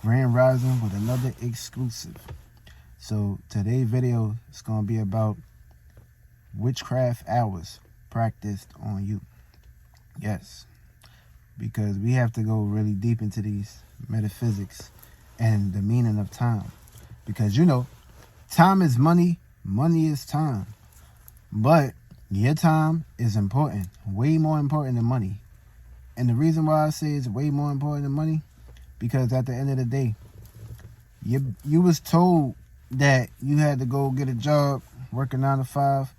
Grand Rising with another exclusive. So today's video is going to be about witchcraft hours practiced on you. Yes, because we have to go really deep into these metaphysics and the meaning of time. Because time is money, money is time. But your time is important, way more important than money. And the reason why I say it's way more important than money, because at the end of the day, you was told that you had to go get a job, work a 9 to 5,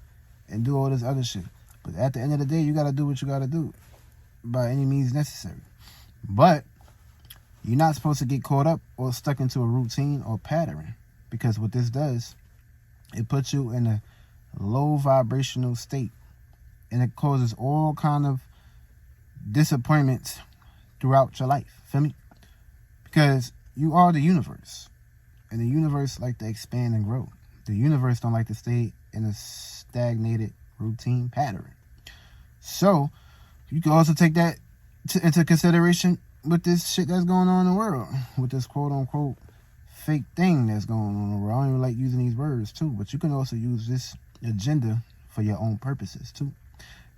and do all this other shit. But at the end of the day, you got to do what you got to do by any means necessary. But you're not supposed to get caught up or stuck into a routine or pattern, because what this does, it puts you in a low vibrational state, and it causes all kind of disappointments throughout your life. Feel me? Because you are the universe, and the universe like to expand and grow. The universe don't like to stay in a stagnated routine pattern. So you can also take that into consideration with this shit that's going on in the world, with this quote unquote fake thing that's going on in the world. I don't even like using these words too, but you can also use this agenda for your own purposes too.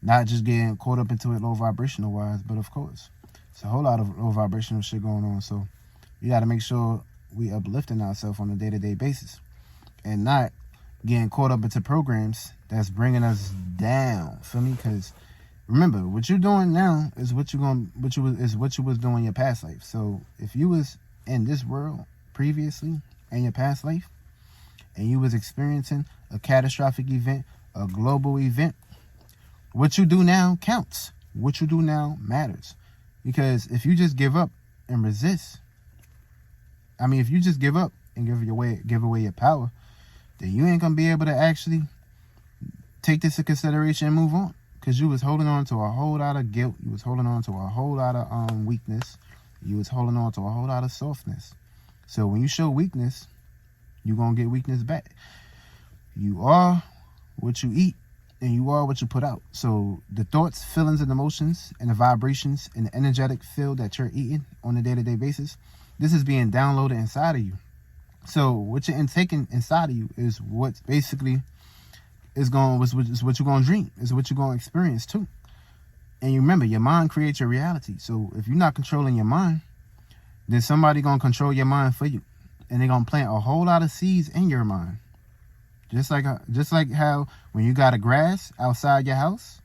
Not just getting caught up into it low vibrational wise, but of course, it's a whole lot of low vibrational shit going on. So you got to make sure we uplifting ourselves on a day-to-day basis and not getting caught up into programs that's bringing us down. Feel me? Because remember, what you're doing now is what you was doing in your past life. So if you was in this world previously in your past life, and you was experiencing a catastrophic event, a global event, what you do now counts. What you do now matters. Because if you just give up and resist, if you just give up and give away your power, then you ain't gonna be able to actually take this into consideration and move on. Because you was holding on to a whole lot of guilt. You was holding on to a whole lot of weakness. You was holding on to a whole lot of softness. So when you show weakness, you're gonna get weakness back. You are what you eat, and you are what you put out. So the thoughts, feelings, and emotions, and the vibrations, and the energetic field that you're eating on a day-to-day basis, this is being downloaded inside of you. So what you're intaking inside of you is what basically is what you're going to dream, is what you're going to experience too. And you remember, your mind creates your reality. So if you're not controlling your mind, then somebody going to control your mind for you. And they're going to plant a whole lot of seeds in your mind. Just like how when you got a grass outside your house,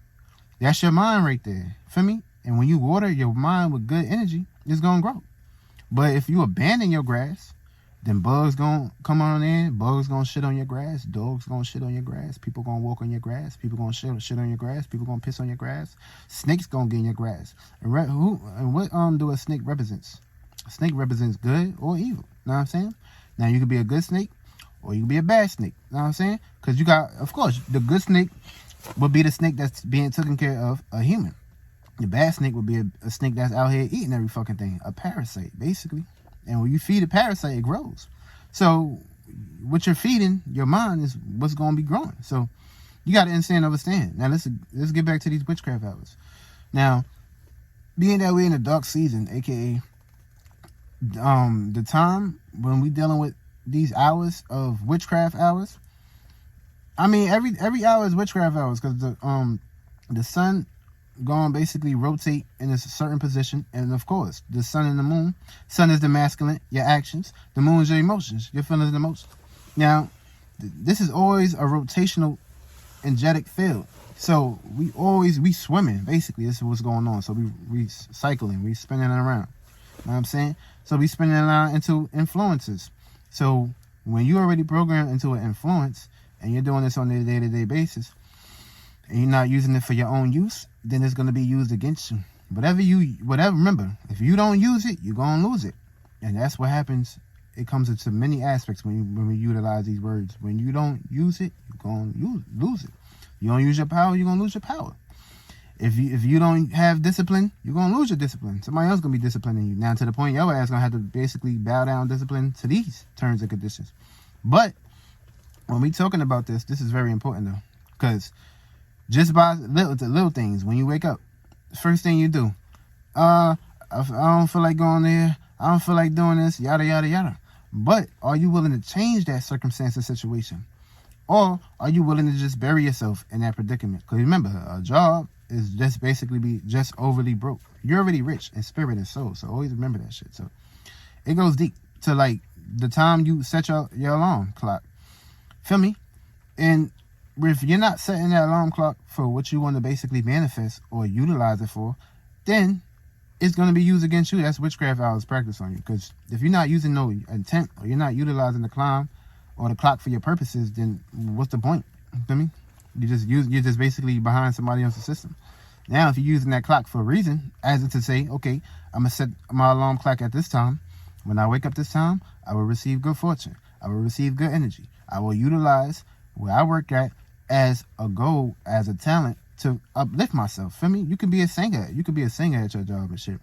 that's your mind right there. Feel me? And when you water your mind with good energy, it's going to grow. But if you abandon your grass, then bugs going to come on in. Bugs going to shit on your grass. Dogs going to shit on your grass. People going to walk on your grass. People going to shit on your grass. People going to piss on your grass. Snakes going to get in your grass. And what do a snake represents? A snake represents good or evil. Know what I'm saying? Now, you could be a good snake, or you can be a bad snake. You know what I'm saying? Because you got, of course, the good snake would be the snake that's being taken care of a human. The bad snake would be a snake that's out here eating every fucking thing. A parasite, basically. And when you feed a parasite, it grows. So what you're feeding your mind is what's going to be growing. So you got to understand. Now, let's get back to these witchcraft hours. Now, being that we're in the dark season, a.k.a. The time when we dealing with these hours of witchcraft hours, every hour is witchcraft hours, because the sun going to basically rotate in a certain position, and of course the sun and the moon. Sun is the masculine, your actions. The moon is your emotions, your feelings and emotions. Now, this is always a rotational energetic field. So we swimming, basically. This is what's going on. So we cycling, we spinning around. You know what I'm saying? So we spinning around into influences. So when you already programmed into an influence, and you're doing this on a day-to-day basis, and you're not using it for your own use, then it's going to be used against you. Remember, if you don't use it, you're going to lose it. And that's what happens. It comes into many aspects when we utilize these words. When you don't use it, you're going to lose it. You don't use your power, you're going to lose your power. If you don't have discipline, you're going to lose your discipline. Somebody else going to be disciplining you. Now, to the point your ass going to have to basically bow down discipline to these terms and conditions. But when we talking about this is very important, though. Because just by little things, when you wake up, first thing you do, I don't feel like going there. I don't feel like doing this, yada, yada, yada. But are you willing to change that circumstance or situation? Or are you willing to just bury yourself in that predicament? Because remember, a job is just basically be just overly broke. You're already rich in spirit and soul. So always remember that shit. So it goes deep to like the time you set your alarm clock. Feel me? And if you're not setting that alarm clock for what you want to basically manifest or utilize it for, then it's going to be used against you. That's witchcraft hours practice on you. Because if you're not using no intent or you're not utilizing the climb or the clock for your purposes, then what's the point? You feel me? You're just basically behind somebody else's system. Now, if you're using that clock for a reason, as in to say, okay, I'm going to set my alarm clock at this time. When I wake up this time, I will receive good fortune. I will receive good energy. I will utilize where I work at as a goal, as a talent to uplift myself. Feel me? You can be a singer. You could be a singer at your job and shit.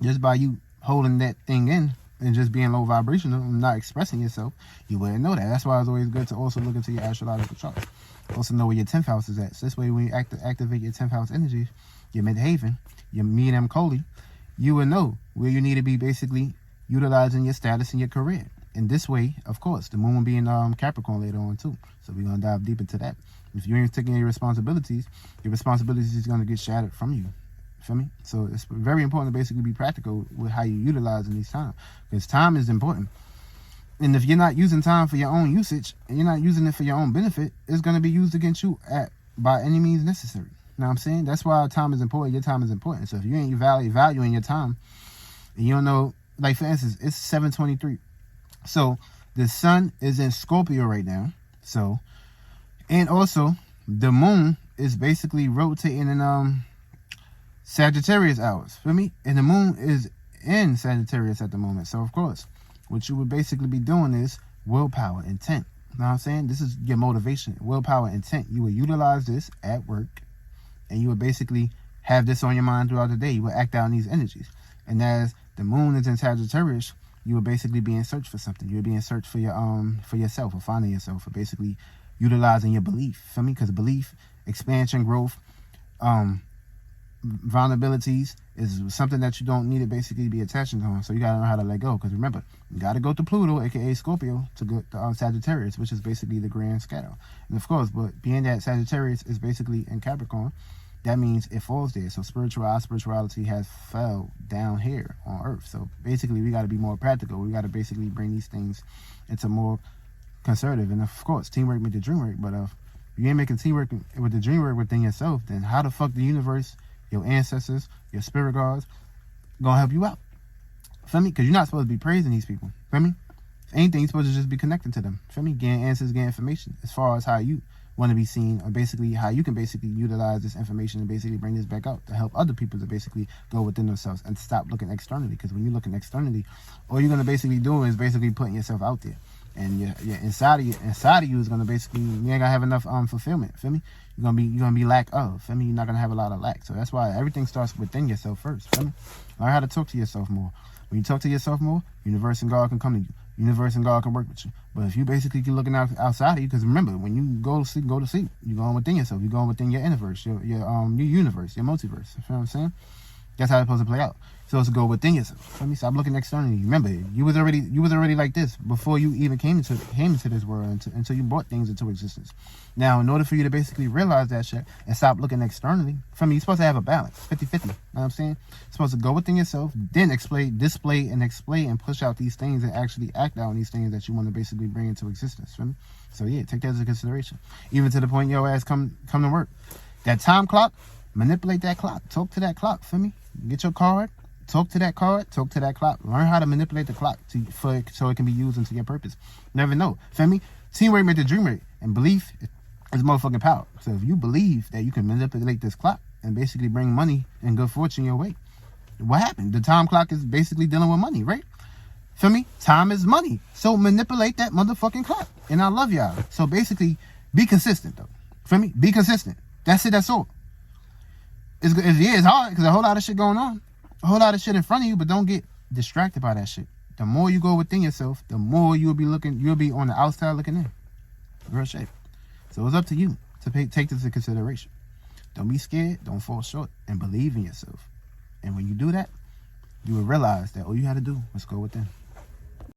Just by you holding that thing in and just being low vibrational and not expressing yourself, you wouldn't know that. That's why it's always good to also look into your astrological chart. Also know where your 10th house is at. So this way, when you activate your 10th house energy, your midhaven, your me and Coley, you will know where you need to be basically utilizing your status and your career. And this way, of course, the moon will be in Capricorn later on too. So we're going to dive deep into that. If you ain't taking your responsibilities is going to get shattered from you. Feel me? So it's very important to basically be practical with how you utilizing these time. Because time is important. And if you're not using time for your own usage, and you're not using it for your own benefit, it's going to be used against you by any means necessary. You know what I'm saying? That's why time is important. Your time is important. So if you ain't valuing your time, and you don't know, like for instance, it's 7:23. So the sun is in Scorpio right now. So, and also the moon is basically rotating in Sagittarius hours. Feel me? And the moon is in Sagittarius at the moment. So of course, what you would basically be doing is willpower, intent. You know what I'm saying? This is your motivation, willpower, intent. You will utilize this at work, and you would basically have this on your mind throughout the day. You will act out in these energies. And as the moon is in Sagittarius, you will basically be in search for something. You will be in search for your for yourself, or finding yourself, or basically utilizing your belief. Feel me? Because belief, expansion, growth, vulnerabilities is something that you don't need to basically be attaching on. So you gotta know how to let go. Because remember, you gotta go to Pluto, aka Scorpio, to go to Sagittarius, which is basically the grand scale. And of course, but being that Sagittarius is basically in Capricorn, that means it falls there. So spirituality has fell down here on Earth. So basically, we got to be more practical. We got to basically bring these things into more conservative. And of course, teamwork make the dream work. But if you ain't making teamwork with the dream work within yourself, then how the fuck the universe, your ancestors, your spirit guides, gonna help you out? Feel me? Because you're not supposed to be praising these people. Feel me? If anything, you're supposed to just be connected to them. Feel me? Getting answers, getting information as far as how you want to be seen, or basically how you can basically utilize this information and basically bring this back out to help other people to basically go within themselves and stop looking externally. Because when you're looking externally, all you're going to basically do is basically putting yourself out there, and your inside of you is going to basically, you ain't gonna have enough fulfillment. Feel me? You're gonna be lack of. Feel me? You're not gonna have a lot of lack. So that's why everything starts within yourself first. Feel me? Learn how to talk to yourself more. When you talk to yourself more, universe and God can come to you. Universe and God can work with you. But if you basically keep looking outside of you, because remember, when you go to sleep, you're going within yourself. You're going within your universe, your universe, your multiverse. You feel what I'm saying? That's how it's supposed to play out. So it's to go within yourself. Let me stop looking externally. Remember, you was already like this before you even came into this world, until you brought things into existence. Now, in order for you to basically realize that shit and stop looking externally, from me, you're supposed to have a balance, 50-50. Know what I'm saying? You're supposed to go within yourself, then display and push out these things and actually act out on these things that you want to basically bring into existence. Feel me? So yeah, take that into consideration. Even to the point your ass come to work. That time clock, manipulate that clock. Talk to that clock. Feel me? Get your card. Talk to that card, talk to that clock. Learn how to manipulate the clock so it can be used into your purpose. Never know. Feel me? Teamwork make the dream work. And belief is motherfucking power. So if you believe that you can manipulate this clock and basically bring money and good fortune your way, what happened? The time clock is basically dealing with money, right? Feel me? Time is money. So manipulate that motherfucking clock. And I love y'all. So basically, be consistent though. Feel me? Be consistent. That's it, that's all. It's hard because a whole lot of shit going on. A whole lot of shit in front of you, but don't get distracted by that shit. The more you go within yourself, the more you'll be on the outside looking in. Real shit. So it's up to you to take this into consideration. Don't be scared, don't fall short, and believe in yourself. And when you do that, you would realize that all you had to do was go within.